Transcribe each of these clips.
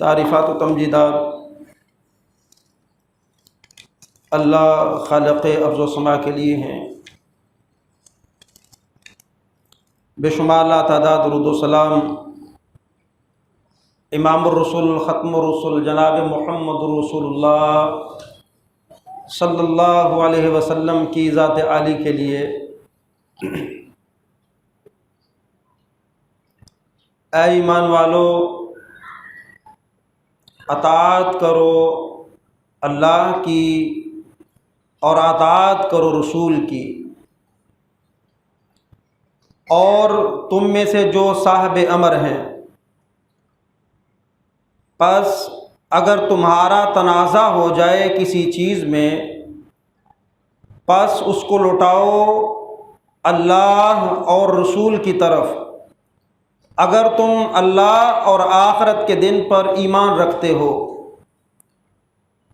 تعریفات و تمجیدات اللہ خالق ارض و سما کے لیے ہیں۔ بے شمار لا تعداد درود و سلام امام الرسول ختم الرسول جناب محمد رسول اللہ صلی اللہ علیہ وسلم کی ذات عالی کے لیے۔ اے ایمان والو، اطاعت کرو اللہ کی اور اطاعت کرو رسول کی، اور تم میں سے جو صاحب امر ہیں، پس اگر تمہارا تنازع ہو جائے کسی چیز میں، پس اس کو لوٹاؤ اللہ اور رسول کی طرف، اگر تم اللہ اور آخرت کے دن پر ایمان رکھتے ہو،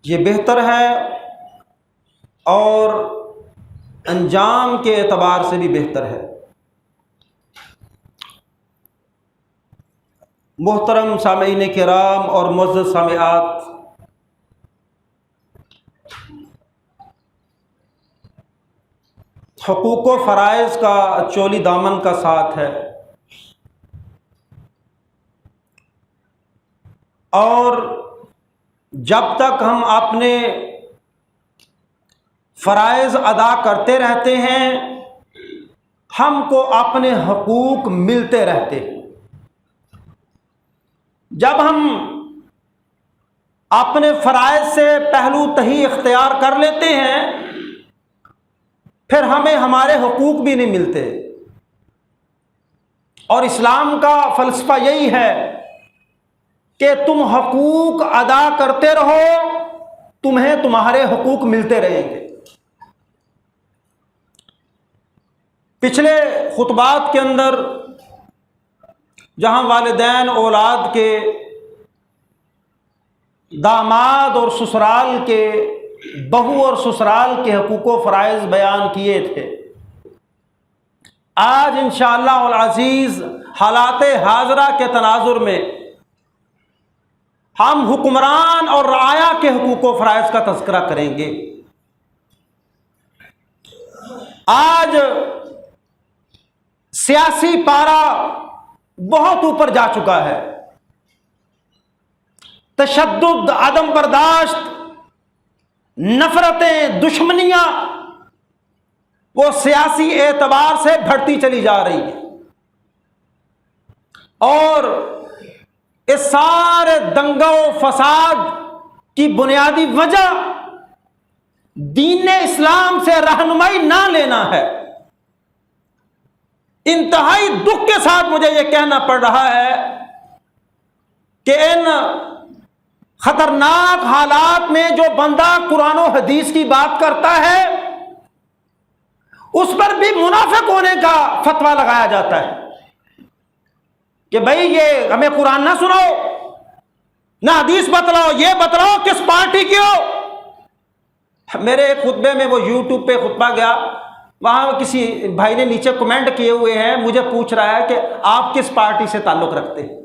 یہ بہتر ہے اور انجام کے اعتبار سے بھی بہتر ہے۔ محترم سامعین کرام اور معزز سامعات، حقوق و فرائض کا چولی دامن کا ساتھ ہے، اور جب تک ہم اپنے فرائض ادا کرتے رہتے ہیں، ہم کو اپنے حقوق ملتے رہتے ہیں۔ جب ہم اپنے فرائض سے پہلو تہی اختیار کر لیتے ہیں، پھر ہمیں ہمارے حقوق بھی نہیں ملتے۔ اور اسلام کا فلسفہ یہی ہے کہ تم حقوق ادا کرتے رہو، تمہیں تمہارے حقوق ملتے رہیں گے۔ پچھلے خطبات کے اندر جہاں والدین اولاد کے، داماد اور سسرال کے، بہو اور سسرال کے حقوق و فرائض بیان کیے تھے، آج انشاءاللہ العزیز حالات حاضرہ کے تناظر میں ہم حکمران اور رعایا کے حقوق و فرائض کا تذکرہ کریں گے۔ آج سیاسی پارہ بہت اوپر جا چکا ہے، تشدد، عدم برداشت، نفرتیں، دشمنیاں وہ سیاسی اعتبار سے بڑھتی چلی جا رہی ہیں، اور اس سارے دنگا و فساد کی بنیادی وجہ دین اسلام سے رہنمائی نہ لینا ہے۔ انتہائی دکھ کے ساتھ مجھے یہ کہنا پڑ رہا ہے کہ ان خطرناک حالات میں جو بندہ قرآن و حدیث کی بات کرتا ہے، اس پر بھی منافق ہونے کا فتویٰ لگایا جاتا ہے کہ بھائی یہ ہمیں قرآن نہ سناؤ، نہ حدیث بتلاؤ، یہ بتلاؤ کس پارٹی کی ہو۔ میرے ایک خطبے میں، وہ یوٹیوب پہ خطبہ گیا، وہاں کسی بھائی نے نیچے کمنٹ کیے ہوئے ہیں، مجھے پوچھ رہا ہے کہ آپ کس پارٹی سے تعلق رکھتے ہیں؟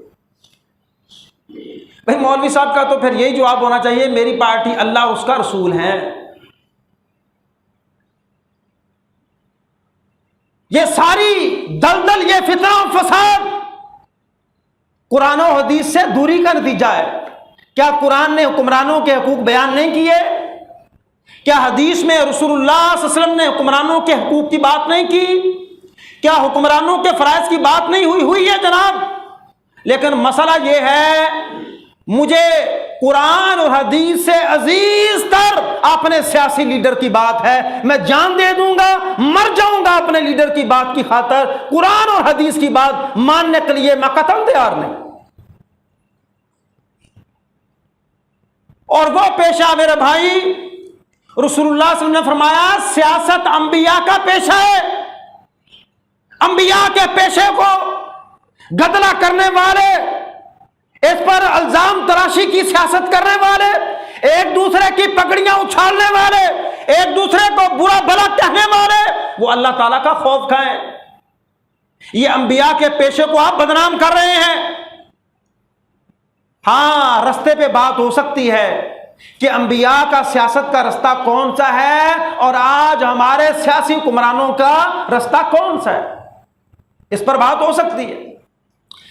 بھائی مولوی صاحب کا تو پھر یہی جواب ہونا چاہیے، میری پارٹی اللہ اور اس کا رسول ہے۔ یہ ساری دلدل، یہ فتنہ و فساد قرآن و حدیث سے دوری کا نتیجہ ہے۔ کیا قرآن نے حکمرانوں کے حقوق بیان نہیں کیے؟ کیا حدیث میں رسول اللہ صلی اللہ علیہ وسلم نے حکمرانوں کے حقوق کی بات نہیں کی؟ کیا حکمرانوں کے فرائض کی بات نہیں ہوئی ہے جناب؟ لیکن مسئلہ یہ ہے، مجھے قرآن اور حدیث سے عزیز تر اپنے سیاسی لیڈر کی بات ہے۔ میں جان دے دوں گا، مر جاؤں گا اپنے لیڈر کی بات کی خاطر، قرآن اور حدیث کی بات ماننے کے لیے میں قطعاً تیار نہیں۔ اور وہ پیشہ میرے بھائی، رسول اللہ صلی اللہ علیہ وسلم نے فرمایا سیاست انبیاء کا پیشہ ہے۔ انبیاء کے پیشے کو گدلا کرنے والے، اس پر الزام تراشی کی سیاست کرنے والے، ایک دوسرے کی پگڑیاں اچھالنے والے، ایک دوسرے کو برا بھلا کہنے والے، وہ اللہ تعالیٰ کا خوف کھائیں۔ یہ انبیاء کے پیشے کو آپ بدنام کر رہے ہیں۔ ہاں رستے پہ بات ہو سکتی ہے کہ انبیاء کا سیاست کا رستہ کون سا ہے اور آج ہمارے سیاسی حکمرانوں کا رستہ کون سا ہے، اس پر بات ہو سکتی ہے،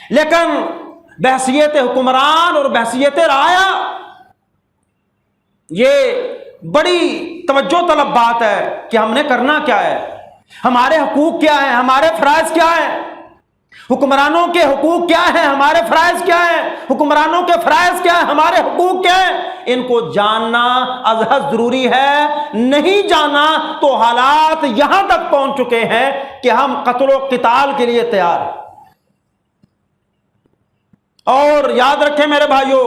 لیکن بحثیت حکمران اور بحثیت رعایا یہ بڑی توجہ طلب بات ہے کہ ہم نے کرنا کیا ہے، ہمارے حقوق کیا ہیں، ہمارے فرائض کیا ہیں، حکمرانوں کے حقوق کیا ہیں، ہمارے فرائض کیا ہیں، حکمرانوں کے فرائض کیا ہیں، ہمارے حقوق کیا ہیں، ان کو جاننا از حد ضروری ہے۔ نہیں جانا تو حالات یہاں تک پہنچ چکے ہیں کہ ہم قتل و قتال کے لیے تیار ہیں۔ اور یاد رکھیں میرے بھائیوں،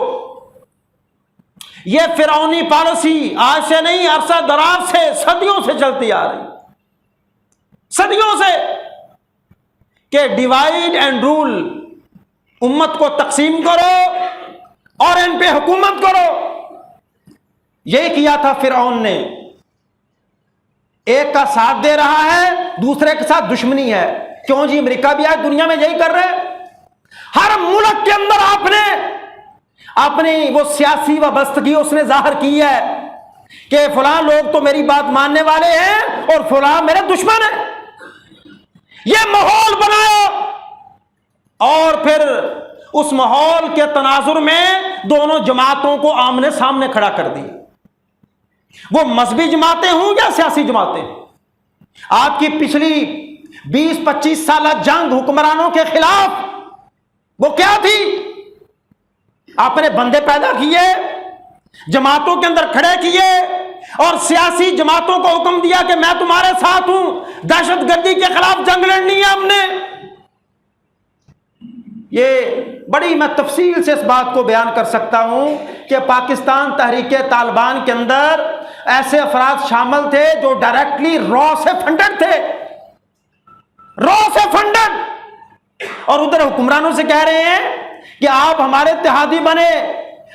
یہ فرعونی پالیسی آج سے نہیں، عرصہ دراز سے، صدیوں سے چلتی آ رہی، صدیوں سے، کہ ڈیوائیڈ اینڈ رول، امت کو تقسیم کرو اور ان پہ حکومت کرو۔ یہی کیا تھا فرعون نے، ایک کا ساتھ دے رہا ہے، دوسرے کے ساتھ دشمنی ہے۔ کیوں جی؟ امریکہ بھی آج دنیا میں یہی کر رہے ہیں۔ ہر ملک کے اندر آپ نے اپنی وہ سیاسی وابستگی اس نے ظاہر کی ہے کہ فلاں لوگ تو میری بات ماننے والے ہیں اور فلاں میرے دشمن ہیں۔ یہ ماحول بنایا اور پھر اس ماحول کے تناظر میں دونوں جماعتوں کو آمنے سامنے کھڑا کر دیا، وہ مذہبی جماعتیں ہوں یا سیاسی جماعتیں۔ آپ کی پچھلی 20-25 سالہ جنگ حکمرانوں کے خلاف وہ کیا تھی؟ آپ نے بندے پیدا کیے، جماعتوں کے اندر کھڑے کیے اور سیاسی جماعتوں کو حکم دیا کہ میں تمہارے ساتھ ہوں، دہشت گردی کے خلاف جنگ لڑنی ہے ہم نے۔ یہ بڑی میں تفصیل سے اس بات کو بیان کر سکتا ہوں کہ پاکستان تحریک طالبان کے اندر ایسے افراد شامل تھے جو ڈائریکٹلی را سے فنڈڈ تھے، را سے فنڈڈ، اور ادھر حکمرانوں سے کہہ رہے ہیں کہ آپ ہمارے اتحادی بنے،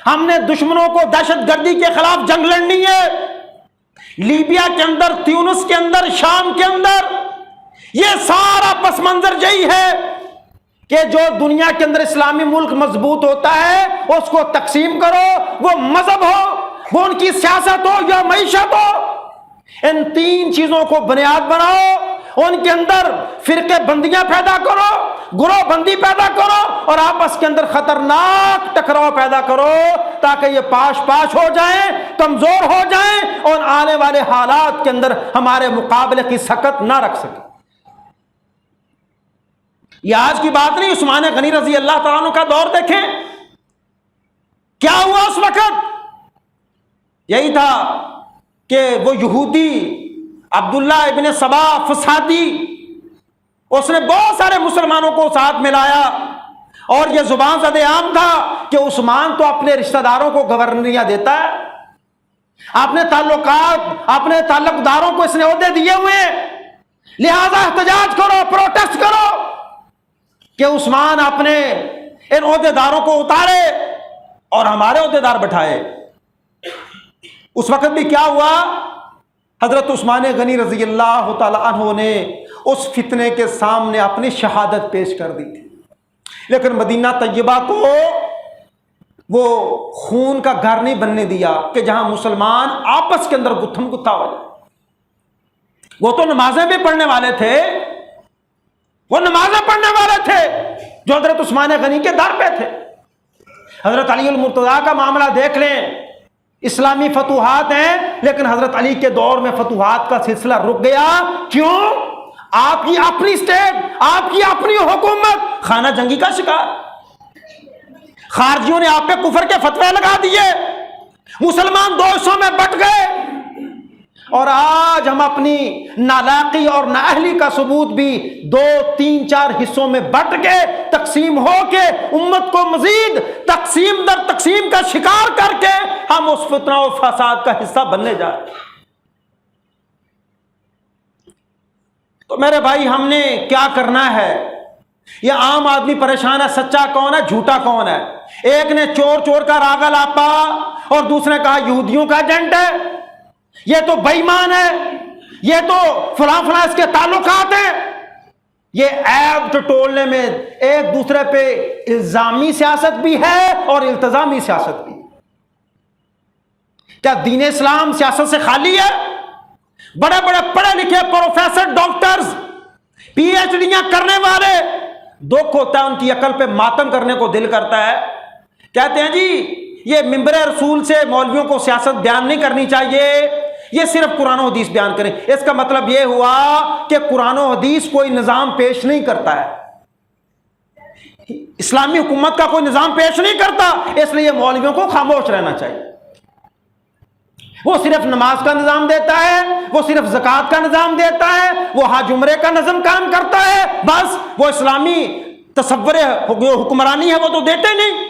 ہم نے دشمنوں کو دہشت گردی کے خلاف جنگ لڑنی ہے۔ لیبیا کے اندر، تیونس کے اندر، شام کے اندر یہ سارا پس منظر یہی ہے کہ جو دنیا کے اندر اسلامی ملک مضبوط ہوتا ہے اس کو تقسیم کرو، وہ مذہب ہو، وہ ان کی سیاست ہو یا معیشت ہو، ان تین چیزوں کو بنیاد بناؤ، ان کے اندر فرقے بندیاں پیدا کرو، گروہ بندی پیدا کرو اور آپس کے اندر خطرناک ٹکراؤ پیدا کرو تاکہ یہ پاش پاش ہو جائیں، کمزور ہو جائیں اور آنے والے حالات کے اندر ہمارے مقابلے کی سکت نہ رکھ سکیں۔ یہ آج کی بات نہیں، عثمان غنی رضی اللہ تعالیٰ عنہ کا دور دیکھیں، کیا ہوا اس وقت؟ یہی تھا کہ وہ یہودی عبداللہ ابن سبا فسادی، اس نے بہت سارے مسلمانوں کو ساتھ ملایا اور یہ زبان زد عام تھا کہ عثمان تو اپنے رشتہ داروں کو گورنریاں دیتا ہے، اپنے تعلقات، اپنے تعلق داروں کو اس نے عہدے دیے ہوئے ہیں، لہذا احتجاج کرو، پروٹیسٹ کرو کہ عثمان اپنے ان عہدے داروں کو اتارے اور ہمارے عہدے دار بٹھائے۔ اس وقت بھی کیا ہوا؟ حضرت عثمان غنی رضی اللہ تعالی عنہ نے اس فتنے کے سامنے اپنی شہادت پیش کر دی تھی، لیکن مدینہ طیبہ کو وہ خون کا گھر نہیں بننے دیا کہ جہاں مسلمان آپس کے اندر گتھم گتھا ہو جائے۔ وہ تو نمازیں بھی پڑھنے والے تھے، وہ نمازیں پڑھنے والے تھے جو حضرت عثمان غنی کے در پہ تھے۔ حضرت علی المرتضیٰ کا معاملہ دیکھ لیں، اسلامی فتوحات ہیں لیکن حضرت علی کے دور میں فتوحات کا سلسلہ رک گیا۔ کیوں؟ آپ کی اپنی اسٹیٹ، آپ کی اپنی حکومت خانہ جنگی کا شکار، خارجیوں نے آپ پہ کفر کے فتوے لگا دیے، مسلمان دو حصوں میں بٹ گئے، اور آج ہم اپنی نالاقی اور نااہلی کا ثبوت بھی 2، 3، 4 حصوں میں بٹ کے تقسیم ہو کے امت کو مزید تقسیم در تقسیم کا شکار کر کے ہم اس فتنہ و فساد کا حصہ بننے جا رہے ہیں۔ تو میرے بھائی، ہم نے کیا کرنا ہے؟ یہ عام آدمی پریشان ہے، سچا کون ہے، جھوٹا کون ہے؟ ایک نے چور چور کا راگا لاپا اور دوسرے نے کہا یہودیوں کا ایجنٹ ہے، یہ تو بے ایمان ہے، یہ تو فلاں فلاں اس کے تعلقات ہیں۔ یہ عیب ٹٹولنے میں ایک دوسرے پہ الزامی سیاست بھی ہے اور التزامی سیاست بھی. کیا دین اسلام سیاست سے خالی ہے؟ بڑے بڑے پڑھے لکھے پروفیسر، ڈاکٹرز، پی ایچ ڈیاں کرنے والے، دکھ ہوتا ہے ان کی عقل پہ ماتم کرنے کو دل کرتا ہے. کہتے ہیں جی یہ ممبر رسول سے مولویوں کو سیاست بیان نہیں کرنی چاہیے، یہ صرف قرآن و حدیث بیان کریں. اس کا مطلب یہ ہوا کہ قرآن و حدیث کوئی نظام پیش نہیں کرتا ہے، اسلامی حکومت کا کوئی نظام پیش نہیں کرتا، اس لیے مولویوں کو خاموش رہنا چاہیے. وہ صرف نماز کا نظام دیتا ہے، وہ صرف زکوٰۃ کا نظام دیتا ہے، وہ حج عمرے کا نظم قائم کرتا ہے، بس وہ اسلامی تصور حکمرانی ہے وہ تو دیتے نہیں.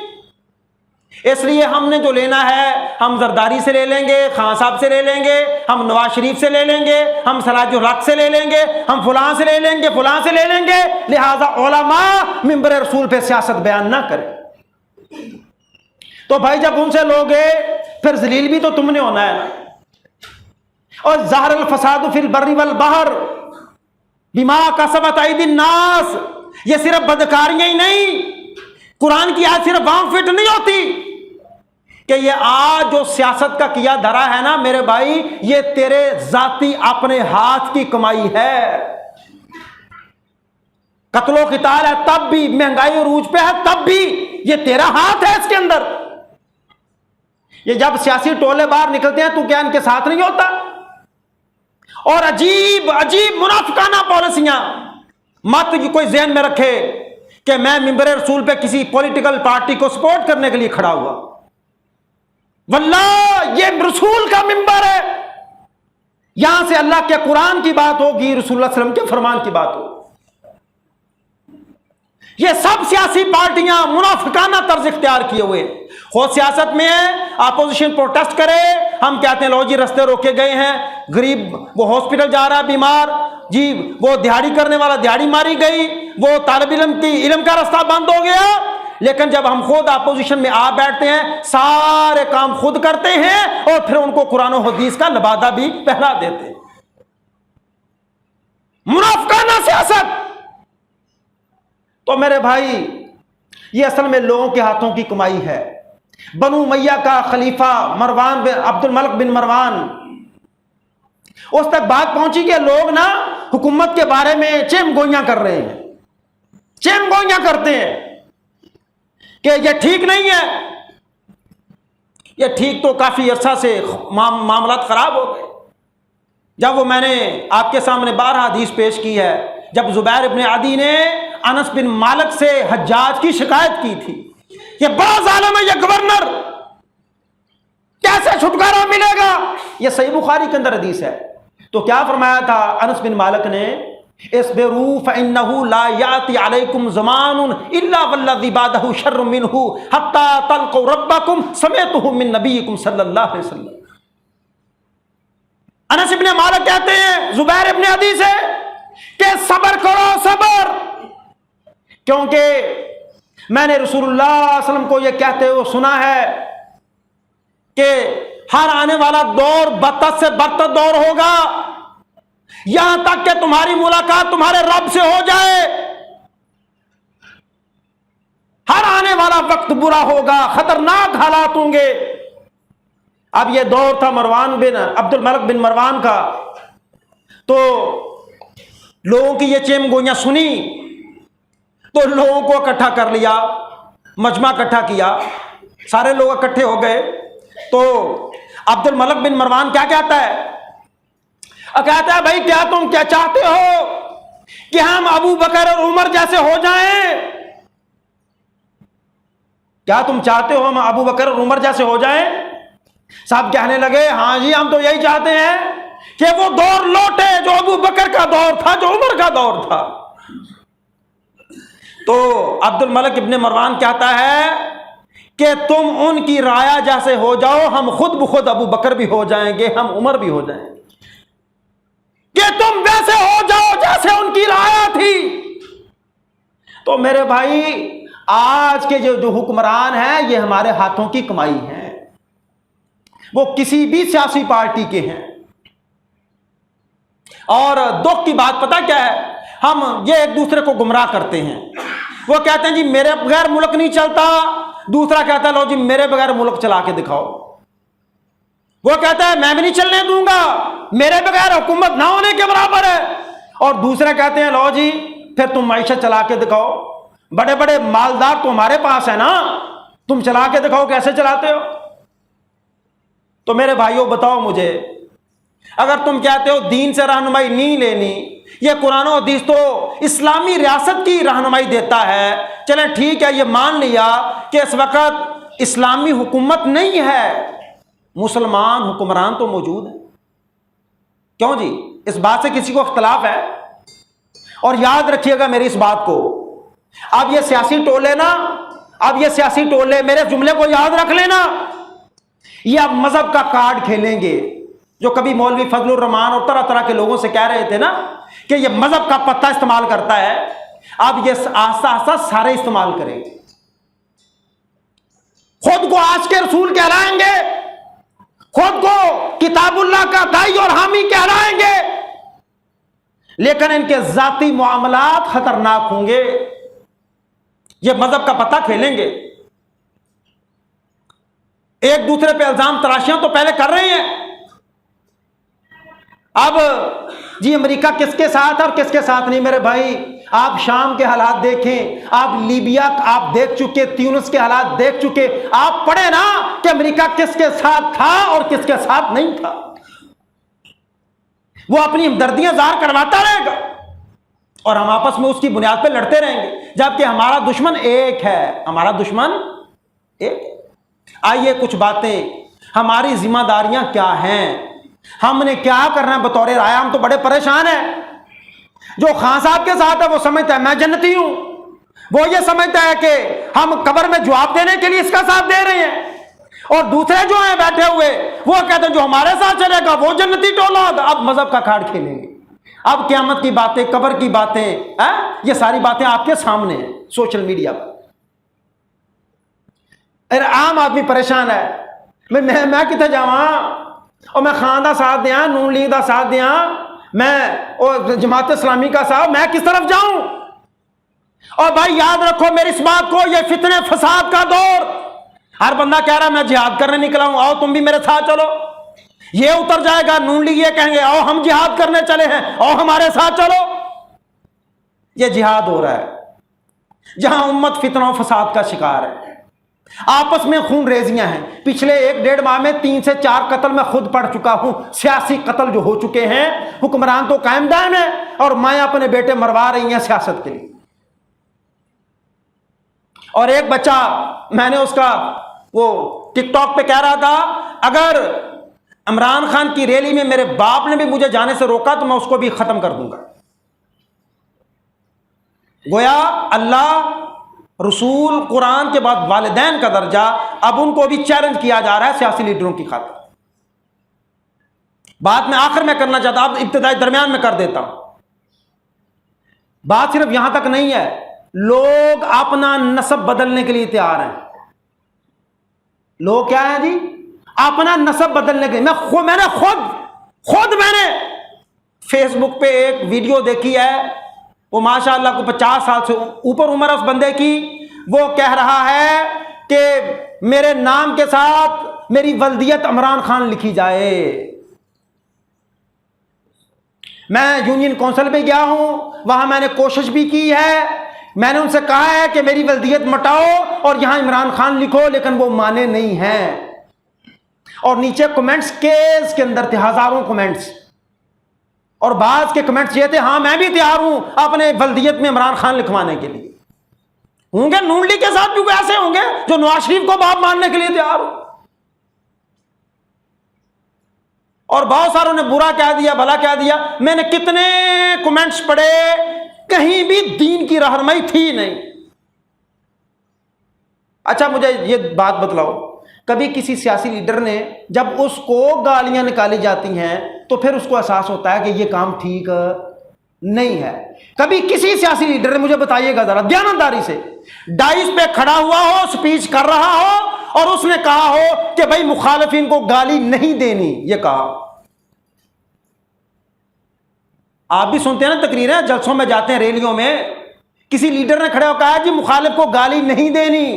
اس لیے ہم نے جو لینا ہے ہم زرداری سے لے لیں گے، خان صاحب سے لے لیں گے، ہم نواز شریف سے لے لیں گے، ہم سراج الحق سے لے لیں گے، ہم فلاں سے لے لیں گے، فلاں سے لے لیں گے. لہذا علماء ممبر رسول پہ سیاست بیان نہ کریں. تو بھائی جب ان سے لوگے پھر ذلیل بھی تو تم نے ہونا ہے. اور ظاہر الفساد فی البر والبحر بما کسبت ایدی الناس، یہ صرف بدکاریاں ہی نہیں، قرآن کی آیت صرف وہاں فٹ نہیں ہوتی کہ یہ آج جو سیاست کا کیا دھرا ہے نا میرے بھائی، یہ تیرے ذاتی اپنے ہاتھ کی کمائی ہے. قتل و قتال ہے تب بھی، مہنگائی عروج پہ ہے تب بھی، یہ تیرا ہاتھ ہے اس کے اندر. یہ جب سیاسی ٹولے باہر نکلتے ہیں تو کیا ان کے ساتھ نہیں ہوتا؟ اور عجیب عجیب منافقانہ پالیسیاں. مت کوئی ذہن میں رکھے کہ میں ممبر رسول پہ کسی پولیٹیکل پارٹی کو سپورٹ کرنے کے لیے کھڑا ہوا. واللہ یہ رسول کا ممبر ہے، یہاں سے اللہ کے قرآن کی بات ہوگی، رسول اللہ صلی اللہ علیہ وسلم کے فرمان کی بات ہوگی. یہ سب سیاسی پارٹیاں منافقانہ طرز اختیار کیے ہوئے. خود سیاست میں ہے، اپوزیشن پروٹیسٹ کرے، ہم کہتے ہیں لو جی رستے روکے گئے ہیں، غریب وہ ہاسپٹل جا رہا ہے بیمار، جی وہ دیہڑی کرنے والا دیہڑی ماری گئی، وہ طالب علم کی علم کا رستہ بند ہو گیا. لیکن جب ہم خود اپوزیشن میں آ بیٹھتے ہیں سارے کام خود کرتے ہیں اور پھر ان کو قرآن و حدیث کا لبادہ بھی پہنا دیتے ہیں. منافقانہ سیاست. تو میرے بھائی یہ اصل میں لوگوں کے ہاتھوں کی کمائی ہے. بنو امیہ کا خلیفہ مروان بن عبد الملک بن مروان، اس تک بات پہنچی کہ لوگ نا حکومت کے بارے میں چیم گوئیاں کر رہے ہیں، چیم گوئیاں کرتے ہیں کہ یہ ٹھیک نہیں ہے. یہ ٹھیک تو کافی عرصہ سے معاملات خراب ہو گئے. جب وہ میں نے آپ کے سامنے 12 حدیث پیش کی ہے، جب زبیر ابن عدی نے انس بن مالک سے حجاج کی شکایت کی تھی، یہ بڑا ظالم ہے یہ گورنر، کیسے چھٹکارا ملے گا، یہ صحیح بخاری کے اندر حدیث ہے. تو کیا فرمایا تھا انس بن مالک نے؟ اصبروا فانه لا یاتی علیکم زمان الا والذی بعدہ شر منہ حتی تلقوا ربکم سمعتہ من نبیکم صلی اللہ علیہ وسلم. انس بن مالک کہتے ہیں زبیر ابن عدی سے کہ صبر کرو صبر، کیونکہ میں نے رسول اللہ صلی اللہ علیہ وسلم کو یہ کہتے ہوئے سنا ہے کہ ہر آنے والا دور بدتر سے بدتر دور ہوگا، یہاں تک کہ تمہاری ملاقات تمہارے رب سے ہو جائے. ہر آنے والا وقت برا ہوگا، خطرناک حالات ہوں گے. اب یہ دور تھا مروان بن عبد الملک بن مروان کا. تو لوگوں کی یہ چیم گوئیاں سنی تو لوگوں کو اکٹھا کر لیا، مجمع اکٹھا کیا، سارے لوگ اکٹھے ہو گئے. تو عبد الملک بن مروان کیا کہتا ہے؟ کہتا ہے بھائی کیا تم کیا چاہتے ہو کہ ہم ابو بکر اور عمر جیسے ہو جائیں؟ کیا تم چاہتے ہو ہم ابو بکر اور عمر جیسے ہو جائیں؟ صاحب کہنے لگے ہاں جی ہم تو یہی چاہتے ہیں کہ وہ دور لوٹے جو ابو بکر کا دور تھا، جو عمر کا دور تھا. تو عبد الملک ابن مروان کہتا ہے کہ تم ان کی رایا جیسے ہو جاؤ، ہم خود بخود ابو بکر بھی ہو جائیں گے، ہم عمر بھی ہو جائیں گے، کہ تم ویسے ہو جاؤ جیسے ان کی رایا تھی. تو میرے بھائی آج کے جو حکمران ہیں یہ ہمارے ہاتھوں کی کمائی ہیں، وہ کسی بھی سیاسی پارٹی کے ہیں. اور دکھ کی بات پتہ کیا ہے؟ ہم یہ ایک دوسرے کو گمراہ کرتے ہیں. وہ کہتے ہیں جی میرے بغیر ملک نہیں چلتا, دوسرا کہتا ہے لو جی میرے بغیر ملک چلا کے دکھاؤ. وہ کہتا ہے میں بھی نہیں چلنے دوں گا, میرے بغیر حکومت نہ ہونے کے برابر ہے. اور دوسرے کہتے ہیں لو جی پھر تم معیشت چلا کے دکھاؤ, بڑے بڑے مالدار تو ہمارے پاس ہے نا, تم چلا کے دکھاؤ کیسے چلاتے ہو. تو میرے بھائیوں بتاؤ مجھے, اگر تم کہتے ہو دین سے رہنمائی نہیں لینی, یہ قرآن و حدیث تو اسلامی ریاست کی رہنمائی دیتا ہے, چلیں ٹھیک ہے یہ مان لیا کہ اس وقت اسلامی حکومت نہیں ہے, مسلمان حکمران تو موجود ہیں. کیوں جی, اس بات سے کسی کو اختلاف ہے؟ اور یاد رکھیے گا میری اس بات کو, اب یہ سیاسی ٹولے نا, اب یہ سیاسی ٹولے میرے جملے کو یاد رکھ لینا, یہ اب مذہب کا کارڈ کھیلیں گے, جو کبھی مولوی فضل الرحمان اور طرح طرح کے لوگوں سے کہہ رہے تھے نا کہ یہ مذہب کا پتہ استعمال کرتا ہے, اب یہ آہستہ آہستہ سارے استعمال کریں گے. خود کو عاشق رسول کہلائیں گے, خود کو کتاب اللہ کا دائی اور حامی کہلائیں گے, لیکن ان کے ذاتی معاملات خطرناک ہوں گے. یہ مذہب کا پتہ کھیلیں گے, ایک دوسرے پہ الزام تراشیاں تو پہلے کر رہے ہیں. اب جی امریکہ کس کے ساتھ اور کس کے ساتھ نہیں, میرے بھائی آپ شام کے حالات دیکھیں, آپ لیبیا آپ دیکھ چکے, تیونس کے حالات دیکھ چکے, آپ پڑھیں نا کہ امریکہ کس کے ساتھ تھا اور کس کے ساتھ نہیں تھا. وہ اپنی ہمدردیاں ظاہر کرواتا رہے گا اور ہم آپس میں اس کی بنیاد پہ لڑتے رہیں گے, جبکہ ہمارا دشمن ایک ہے, ہمارا دشمن ایک. آئیے کچھ باتیں, ہماری ذمہ داریاں کیا ہیں, ہم نے کیا کرنا ہے بطور رائے. ہم تو بڑے پریشان ہیں. جو خان صاحب کے ساتھ ہے وہ سمجھتا ہے میں جنتی ہوں, وہ یہ سمجھتا ہے کہ ہم قبر میں جواب دینے کے لیے اس کا ساتھ دے رہے ہیں, اور دوسرے جو ہیں بیٹھے ہوئے وہ کہتے ہیں جو ہمارے ساتھ چلے گا وہ جنتی ٹولا. اب مذہب کا کارڈ کھیلیں گے, اب قیامت کی باتیں, قبر کی باتیں, یہ ساری باتیں آپ کے سامنے ہیں سوشل میڈیا پر. عام آدمی پریشان ہے, میں کتنے جاواں, اور میں خان دا ساتھ دیاں, نون لیگ دا ساتھ دیاں, میں اور جماعت اسلامی کا ساتھ, میں کس طرف جاؤں. اور بھائی یاد رکھو میری اس بات کو, یہ فتنے فساد کا دور, ہر بندہ کہہ رہا ہے میں جہاد کرنے نکلا ہوں, آؤ تم بھی میرے ساتھ چلو. یہ اتر جائے گا, نون لیگ یہ کہیں گے آؤ ہم جہاد کرنے چلے ہیں, آؤ ہمارے ساتھ چلو. یہ جہاد ہو رہا ہے جہاں امت فتنوں فساد کا شکار ہے, آپس میں خون ریزیاں ہیں. پچھلے 1-1.5 ماہ میں 3 سے 4 قتل میں خود پڑھ چکا ہوں, سیاسی قتل جو ہو چکے ہیں. حکمران تو قائم دائم ہے اور مائیں اپنے بیٹے مروا رہی ہیں سیاست کے لیے. اور ایک بچہ, میں نے اس کا وہ ٹک ٹاک پہ کہہ رہا تھا اگر عمران خان کی ریلی میں میرے باپ نے بھی مجھے جانے سے روکا تو میں اس کو بھی ختم کر دوں گا. گویا اللہ, رسول, قرآن کے بعد والدین کا درجہ اب ان کو بھی چیلنج کیا جا رہا ہے سیاسی لیڈروں کی خاطر. بات میں آخر میں کرنا چاہتا ہوں, اب ابتدائی درمیان میں کر دیتا ہوں. بات صرف یہاں تک نہیں ہے, لوگ اپنا نسب بدلنے کے لیے تیار ہیں. لوگ کیا ہیں جی, اپنا نسب بدلنے کے لیے. میں نے فیس بک پہ ایک ویڈیو دیکھی ہے, وہ ماشاءاللہ کو 50 سال سے اوپر عمر اس بندے کی, وہ کہہ رہا ہے کہ میرے نام کے ساتھ میری ولدیت عمران خان لکھی جائے. میں یونین کونسل پہ گیا ہوں, وہاں میں نے کوشش بھی کی ہے, میں نے ان سے کہا ہے کہ میری ولدیت مٹاؤ اور یہاں عمران خان لکھو, لیکن وہ مانے نہیں ہیں. اور نیچے کمنٹس کیس کے اندر تھے ہزاروں کمنٹس, اور بعض کے کمنٹس یہ تھے ہاں میں بھی تیار ہوں اپنے ولدیت میں عمران خان لکھوانے کے لیے. ہوں گے نون لیگ کے ساتھ بھی ایسے ہوں گے جو نواز شریف کو باپ ماننے کے لیے تیار ہوں. اور بہت ساروں نے برا کہہ دیا, بھلا کہہ دیا. میں نے کتنے کمنٹس پڑھے, کہیں بھی دین کی رہنمائی تھی نہیں. اچھا مجھے یہ بات بتلاؤ, کبھی کسی سیاسی لیڈر نے جب اس کو گالیاں نکالی جاتی ہیں تو پھر اس کو احساس ہوتا ہے کہ یہ کام ٹھیک نہیں ہے؟ کبھی کسی سیاسی لیڈر نے, مجھے بتائیے گا ذرا دیانتداری سے, ڈائس پہ کھڑا ہوا ہو, سپیچ کر رہا ہو اور اس نے کہا ہو کہ بھائی مخالفین کو گالی نہیں دینی, یہ کہا؟ آپ بھی سنتے ہیں نا تقریریں، جلسوں میں جاتے ہیں، ریلیوں میں، کسی لیڈر نے کھڑے ہو کہا جی مخالف کو گالی نہیں دینی،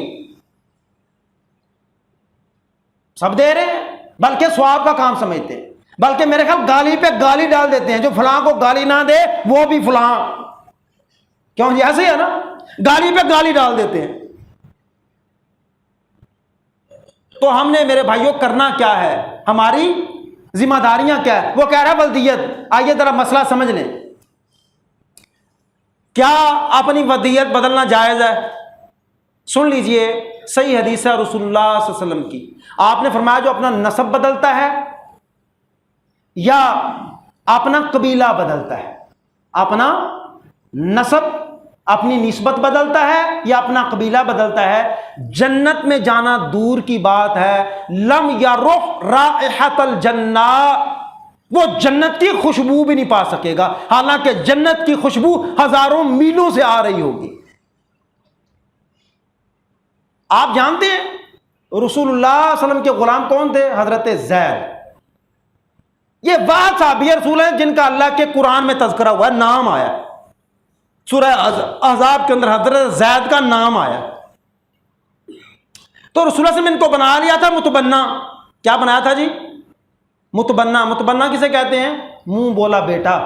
سب دے رہے ہیں، بلکہ ثواب کا کام سمجھتے ہیں، بلکہ میرے خیال گالی پہ گالی ڈال دیتے ہیں، جو فلاں کو گالی نہ دے وہ بھی فلاں، کیوں جی ایسے ہی ہے نا، گالی پہ گالی ڈال دیتے ہیں۔ تو ہم نے میرے بھائیوں کرنا کیا ہے، ہماری ذمہ داریاں کیا ہے؟ وہ کہہ رہا ہے ودیت، آئیے ذرا مسئلہ سمجھ لیں، کیا اپنی ودیت بدلنا جائز ہے؟ سن لیجئے، صحیح حدیث ہے رسول اللہ صلی اللہ علیہ وسلم کی، آپ نے فرمایا جو اپنا نسب بدلتا ہے یا اپنا قبیلہ بدلتا ہے، اپنا نسب، اپنی نسبت بدلتا ہے یا اپنا قبیلہ بدلتا ہے، جنت میں جانا دور کی بات ہے، لم یرح رائحۃ الجنہ، وہ جنت کی خوشبو بھی نہیں پا سکے گا، حالانکہ جنت کی خوشبو ہزاروں میلوں سے آ رہی ہوگی۔ آپ جانتے ہیں رسول اللہ صلی اللہ علیہ وسلم کے غلام کون تھے؟ حضرت زید، یہ وہ صحابی رسول ہیں جن کا اللہ کے قرآن میں تذکرہ ہوا ہے، نام آیا ہے، سورہ احزاب کے اندر حضرت زید کا نام آیا۔ تو رسول اللہ صلی اللہ علیہ وسلم ان کو بنا لیا تھا متبنہ، کیا بنایا تھا جی؟ متبنہ۔ متبنہ کسے کہتے ہیں؟ منہ بولا بیٹا،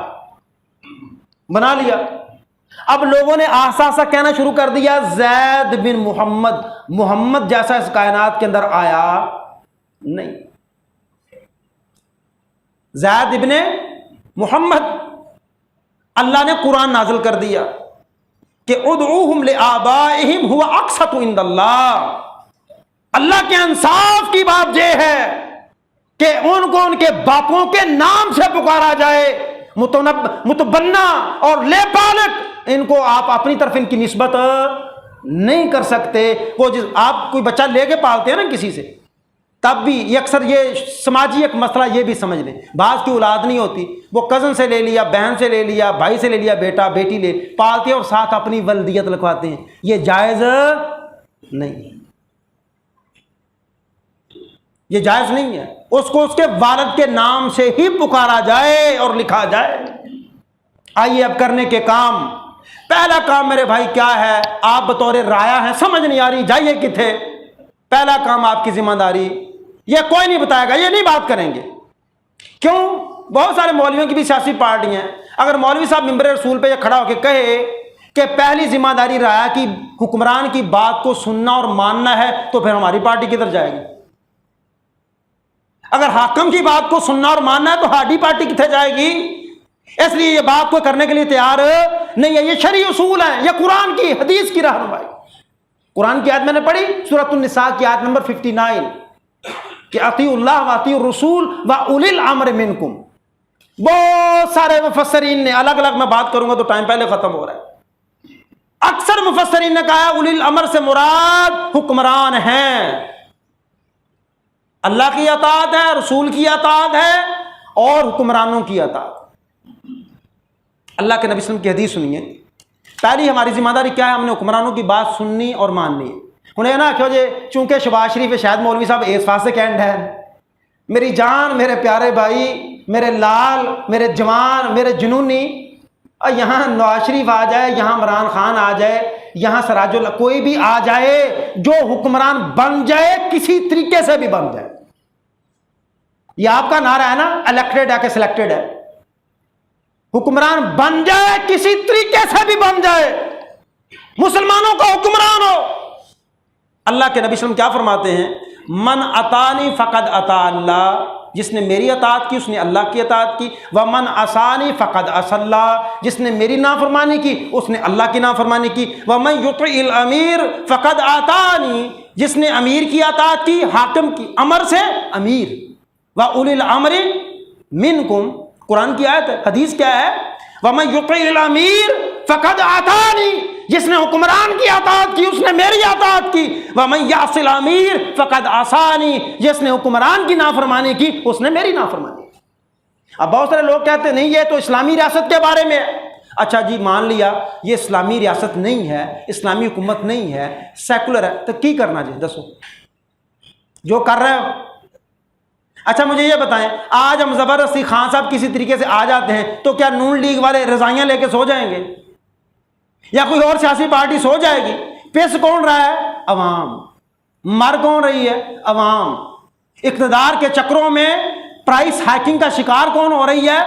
بنا لیا۔ اب لوگوں نے آہستہ آہستہ کہنا شروع کر دیا زید بن محمد، محمد جیسا اس کائنات کے اندر آیا نہیں، زید ابن محمد۔ اللہ نے قرآن نازل کر دیا کہ ادعوہم لآبائہم ہوا اقسط عند اللہ، اللہ کے انصاف کی بات یہ ہے کہ ان کو ان کے باپوں کے نام سے پکارا جائے۔ متبنہ اور لے پالک، ان کو آپ اپنی طرف ان کی نسبت نہیں کر سکتے۔ وہ آپ کوئی بچہ لے کے پالتے ہیں نا کسی سے، تب بھی یہ اکثر یہ سماجی ایک مسئلہ یہ بھی سمجھ لیں، بعض کی اولاد نہیں ہوتی، وہ کزن سے لے لیا، بہن سے لے لیا، بھائی سے لے لیا، بیٹا بیٹی لے پالتے ہیں اور ساتھ اپنی ولدیت لکھواتے ہیں، یہ جائز نہیں، یہ جائز نہیں ہے۔ اس کو اس کے والد کے نام سے ہی پکارا جائے اور لکھا جائے۔ آئیے اب کرنے کے کام۔ پہلا کام میرے بھائی کیا ہے؟ آپ بطور رایا ہیں، سمجھ نہیں آ رہی، جائیے کتھے؟ پہلا کام آپ کی ذمہ داری، یہ کوئی نہیں بتائے گا، یہ نہیں بات کریں گے۔ کیوں؟ بہت سارے مولویوں کی بھی سیاسی پارٹیاں ہیں، اگر مولوی صاحب ممبر رسول پہ یہ کھڑا ہو کے کہے کہ پہلی ذمہ داری رایا کی حکمران کی بات کو سننا اور ماننا ہے، تو پھر ہماری پارٹی کدھر جائے گی؟ اگر حاکم کی بات کو سننا اور ماننا ہے تو ہماری پارٹی کتنے جائے گی؟ اس لیے یہ بات کو کرنے کے لیے تیار نہیں ہے۔ یہ شرعی اصول ہیں، یہ قرآن کی حدیث کی رہنمائی۔ قرآن کی آیت میں نے پڑھی، سورۃ النساء کی آیت نمبر 59 کہ اطیعوا اللہ و اطیعوا الرسول و اولی الامر منکم۔ بہت سارے مفسرین نے الگ الگ، میں بات کروں گا تو ٹائم پہلے ختم ہو رہا ہے، اکثر مفسرین نے کہا اولی الامر سے مراد حکمران ہیں، اللہ کی اطاعت ہے، رسول کی اطاعت ہے اور حکمرانوں کی اطاعت۔ اللہ کے نبی صلی اللہ علیہ وسلم کی حدیث سنیے، پہلی ہماری ذمہ داری کیا ہے؟ ہم نے حکمرانوں کی بات سننی اور ماننی ہے۔ انہیں نا کہ چونکہ شباز شریف ہے، شاید مولوی صاحب اس واسطے کینڈ ہے، میری جان، میرے پیارے بھائی، میرے لال، میرے جوان، میرے جنونی، یہاں نواز شریف آ جائے، یہاں عمران خان آ جائے، یہاں سراج اللہ، کوئی بھی آ جائے جو حکمران بن جائے، کسی طریقے سے بھی بن جائے، یہ آپ کا نعرہ ہے نا، الیکٹڈ ہے کہ سلیکٹڈ ہے، حکمران بن جائے، کسی طریقے سے بھی بن جائے، مسلمانوں کا حکمران ہو۔ اللہ کے نبی صلی اللہ علیہ وسلم کیا فرماتے ہیں؟ من اطانی فقد اطاع اللہ، جس نے میری اطاعت کی اس نے اللہ کی اطاعت کی، ومن عصانی فقد عصى اللہ، جس نے میری نافرمانی کی اس نے اللہ کی نافرمانی کی، ومن یطع الامیر فقد اطاعنی، جس نے امیر کی اطاعت کی، حاکم کی، امر سے امیر، وَأُولِي الْأَمْرِ مِنْكُمْ، قرآن کی آیت ہے، حدیث کیا ہے؟ وَمَنْ يُطِعِ الْأَمِيرَ فَقَدْ أَطَاعَنِي، جس نے حکمران کی اطاعت کی اس نے میری اطاعت کی، وَمَنْ يَعْصِ الْأَمِيرَ فَقَدْ عَصَانِي، جس نے حکمران کی نافرمانی کی اس نے میری نافرمانی کی۔ اب بہت سارے لوگ کہتے ہیں نہیں یہ تو اسلامی ریاست کے بارے میں ہے۔ اچھا جی، مان لیا یہ اسلامی ریاست نہیں ہے، اسلامی حکومت نہیں ہے، سیکولر ہے، تو کی کرنا جی؟ دسو جو کر رہے ہو۔ اچھا مجھے یہ بتائیں، آج ہم زبردستی خان صاحب کسی طریقے سے آ جاتے ہیں تو کیا نون لیگ والے رضائیاں لے کے سو جائیں گے، یا کوئی اور سیاسی پارٹی سو جائے گی؟ پس کون رہا ہے؟ عوام۔ مر کون رہی ہے؟ عوام۔ اقتدار کے چکروں میں پرائس ہائکنگ کا شکار کون ہو رہی ہے؟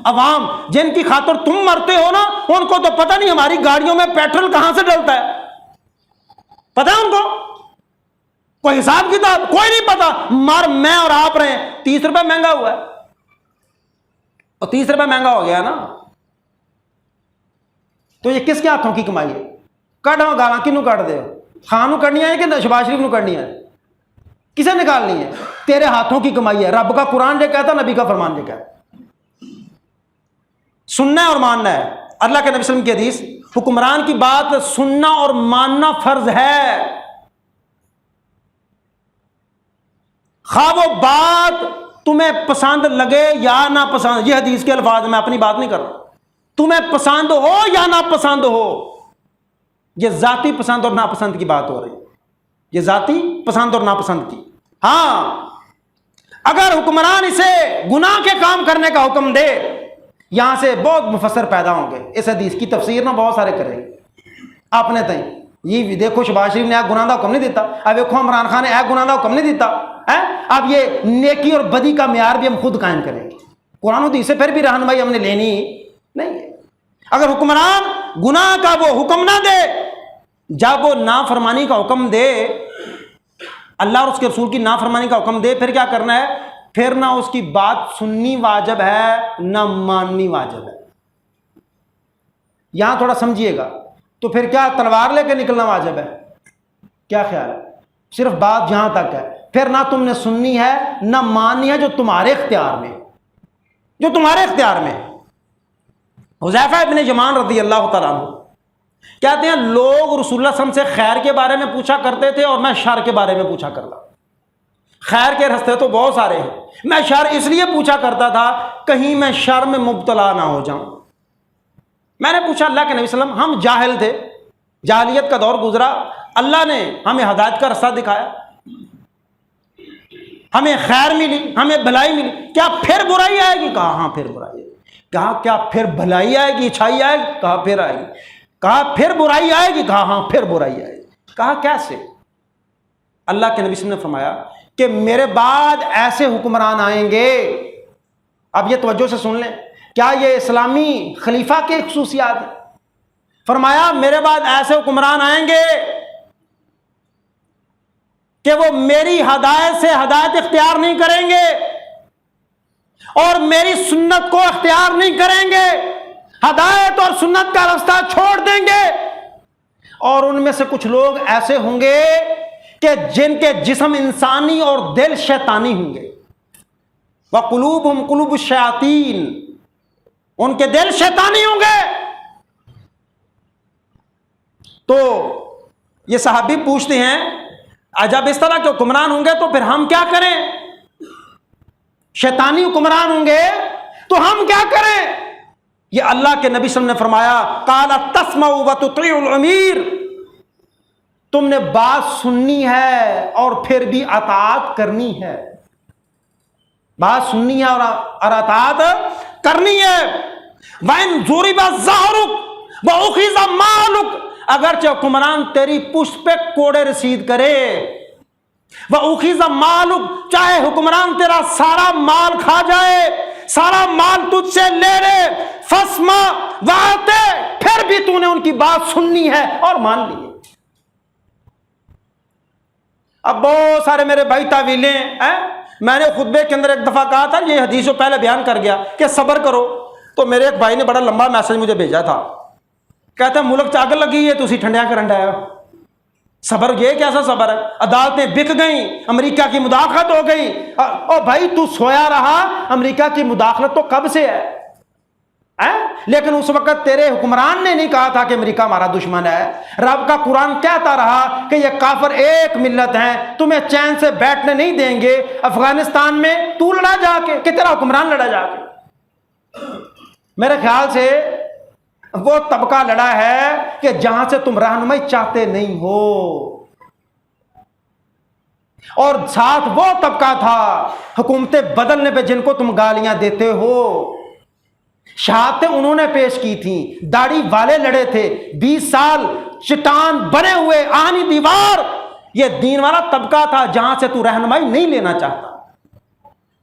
عوام۔ جن کی خاطر تم مرتے ہو نا، ان کو تو پتہ نہیں ہماری گاڑیوں میں پیٹرول کہاں سے ڈلتا ہے، پتہ ہے ان کو؟ کوئی حساب کتاب کوئی نہیں پتا، مر میں اور آپ رہے ہیں۔ 30 روپے مہنگا ہوا ہے، اور 30 روپے مہنگا ہو گیا نا، تو یہ کس کے ہاتھوں کی کمائی ہے؟ کڈو گالاں کنوں کٹ دے، خان نو کڈنی ہے کہ شہباز شریف نو کڈنی ہے؟ کسے نکالنی ہے؟ تیرے ہاتھوں کی کمائی ہے۔ رب کا قرآن جو کہتا، نبی کا فرمان جو کہتا، سننا ہے اور ماننا ہے۔ اللہ کے نبی صلی اللہ علیہ وسلم کی حدیث، حکمران کی بات سننا اور ماننا فرض ہے، خواہ وہ بات تمہیں پسند لگے یا نہ پسند۔ یہ حدیث کے الفاظ، میں اپنی بات نہیں کر رہا، تمہیں پسند ہو یا نہ پسند ہو، یہ ذاتی پسند اور ناپسند کی بات ہو رہی ہے، یہ ذاتی پسند اور ناپسند کی۔ ہاں اگر حکمران اسے گناہ کے کام کرنے کا حکم دے، یہاں سے بہت مفسر پیدا ہوں گے، اس حدیث کی تفسیر نہ بہت سارے کریں گے آپ نے تئیں۔ یہ دیکھو شہباز شریف نے ایک گناہ کا حکم نہیں دیتا، اب دیکھو عمران خان نے ایک گناہ کا حکم نہیں دیتا ہے۔ اب یہ نیکی اور بدی کا معیار بھی ہم خود قائم کریں گے، قرآن و حدیث سے پھر بھی رہنمائی ہم نے لینی نہیں ہے۔ اگر حکمران گناہ کا وہ حکم نہ دے، جب وہ نافرمانی کا حکم دے، اللہ اور اس کے رسول کی نافرمانی کا حکم دے، پھر کیا کرنا ہے؟ پھر نہ اس کی بات سننی واجب ہے نہ ماننی واجب ہے۔ یہاں تھوڑا سمجھیے گا، تو پھر کیا تلوار لے کے نکلنا واجب ہے؟ کیا خیال ہے؟ صرف بات جہاں تک ہے، پھر نہ تم نے سننی ہے نہ ماننی ہے، جو تمہارے اختیار میں، جو تمہارے اختیار میں۔ حذیفہ ابن یمان رضی اللہ تعالیٰ عنہ کہتے ہیں، لوگ رسول اللہ صلی اللہ علیہ وسلم سے خیر کے بارے میں پوچھا کرتے تھے اور میں شر کے بارے میں پوچھا کرتا۔ خیر کے راستے تو بہت سارے ہیں، میں شر اس لیے پوچھا کرتا تھا کہیں میں شر میں مبتلا نہ ہو جاؤں۔ میں نے پوچھا اللہ کے نبی صلی اللہ علیہ وسلم، ہم جاہل تھے، جاہلیت کا دور گزرا، اللہ نے ہمیں ہدایت کا راستہ دکھایا، ہمیں خیر ملی، ہمیں بھلائی ملی، کیا پھر برائی آئے گی؟ کہا ہاں پھر برائی آئے گی۔ کہا کیا پھر بھلائی آئے گی، اچھائی آئے گی؟ کہا پھر آئے گی۔ کہا پھر برائی آئے گی؟ کہا ہاں پھر برائی آئے گی۔ کہا کیسے؟ اللہ کے نبی صلی اللہ علیہ وسلم نے فرمایا کہ میرے بعد ایسے حکمران آئیں گے، اب یہ توجہ سے سن لیں، کیا یہ اسلامی خلیفہ کے خصوصیات ہیں؟ فرمایا میرے بعد ایسے حکمران آئیں گے کہ وہ میری ہدایت سے ہدایت اختیار نہیں کریں گے اور میری سنت کو اختیار نہیں کریں گے، ہدایت اور سنت کا راستہ چھوڑ دیں گے، اور ان میں سے کچھ لوگ ایسے ہوں گے کہ جن کے جسم انسانی اور دل شیطانی ہوں گے۔ وَقُلُوبُهُمْ قُلُوبُ الشَّيَاطِينِ، ان کے دل شیطانی ہوں گے۔ تو یہ صحابی پوچھتے ہیں، جب اس طرح کے حکمران ہوں گے تو پھر ہم کیا کریں؟ شیطانی حکمران ہوں گے تو ہم کیا کریں؟ یہ اللہ کے نبی صلی اللہ علیہ وسلم نے فرمایا، قَالَ تَسْمَعُ وَتُطِيعُ الْأَمِيرَ، تم نے بات سننی ہے اور پھر بھی اطاعت کرنی ہے، بات سننی ہے اور اطاعت کرنی ہے۔ وَإِن ضُرِبَ ظَهْرُكَ وَأُخِذَ مَالُكَ، اگرچہ حکمران تیری پشت پہ کوڑے رسید کرے، وَأُخِذَ مَالُكَ، چاہے حکمران تیرا سارا مال کھا جائے، سارا مال تجھ سے لے لے، فَاسْمَعْ وَأَطِعْ، پھر بھی تو نے ان کی بات سننی ہے اور مان لی ہے۔ اب بہت سارے میرے بھائی تعویلیں ہیں، میں نے خطبے کے اندر ایک دفعہ کہا تھا، یہ حدیث جو پہلے بیان کر گیا کہ صبر کرو، تو میرے ایک بھائی نے بڑا لمبا میسج مجھے بھیجا تھا، کہتا ہے ملک چاگل لگی ہے، تو اسی ٹھنڈیاں کرنڈا ہے، صبر یہ کیسا صبر ہے؟ عدالتیں بک گئیں، امریکہ کی مداخلت ہو گئی، او بھائی تو سویا رہا، امریکہ کی مداخلت تو کب سے ہے، لیکن اس وقت تیرے حکمران نے نہیں کہا تھا کہ امریکہ ہمارا دشمن ہے، رب کا قرآن کہتا رہا کہ یہ کافر ایک ملت ہیں، تمہیں چین سے بیٹھنے نہیں دیں گے، افغانستان میں تو لڑا جا کے کہ تیرا حکمران لڑا جا کے۔ میرے خیال سے وہ طبقہ لڑا ہے کہ جہاں سے تم رہنمائی چاہتے نہیں ہو۔ اور ساتھ وہ طبقہ تھا حکومتیں بدلنے پہ جن کو تم گالیاں دیتے ہو، شہادتیں انہوں نے پیش کی تھیں، داڑھی والے لڑے تھے، 20 سال چٹان بنے ہوئے آہنی دیوار، یہ دین والا طبقہ تھا جہاں سے تو رہنمائی نہیں لینا چاہتا۔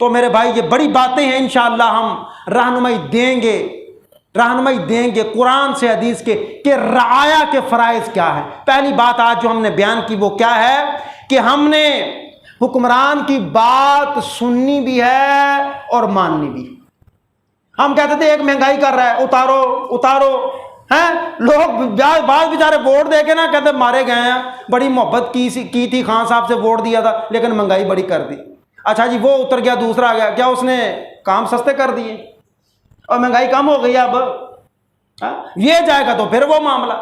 تو میرے بھائی یہ بڑی باتیں ہیں، انشاءاللہ ہم رہنمائی دیں گے قرآن سے حدیث کے کہ رعایا کے فرائض کیا ہے۔ پہلی بات آج جو ہم نے بیان کی وہ کیا ہے کہ ہم نے حکمران کی بات سننی بھی ہے اور ماننی بھی۔ ہم کہتے تھے ایک مہنگائی کر رہا ہے، اتارو ہیں لوگ، بعض بیچارے ووٹ دے کے نا کہتے مارے گئے ہیں، بڑی محبت کی تھی خان صاحب سے، ووٹ دیا تھا لیکن مہنگائی بڑی کر دی۔ اچھا جی وہ اتر گیا، دوسرا آ گیا، کیا اس نے کام سستے کر دیے اور مہنگائی کم ہو گئی؟ اب یہ جائے گا تو پھر وہ معاملہ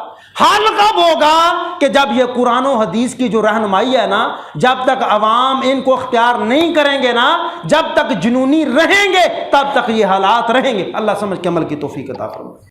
حل کب ہوگا کہ جب یہ قرآن و حدیث کی جو رہنمائی ہے نا، جب تک عوام ان کو اختیار نہیں کریں گے نا، جب تک جنونی رہیں گے تب تک یہ حالات رہیں گے۔ اللہ سمجھ کے عمل کی توفیق عطا فرمائے۔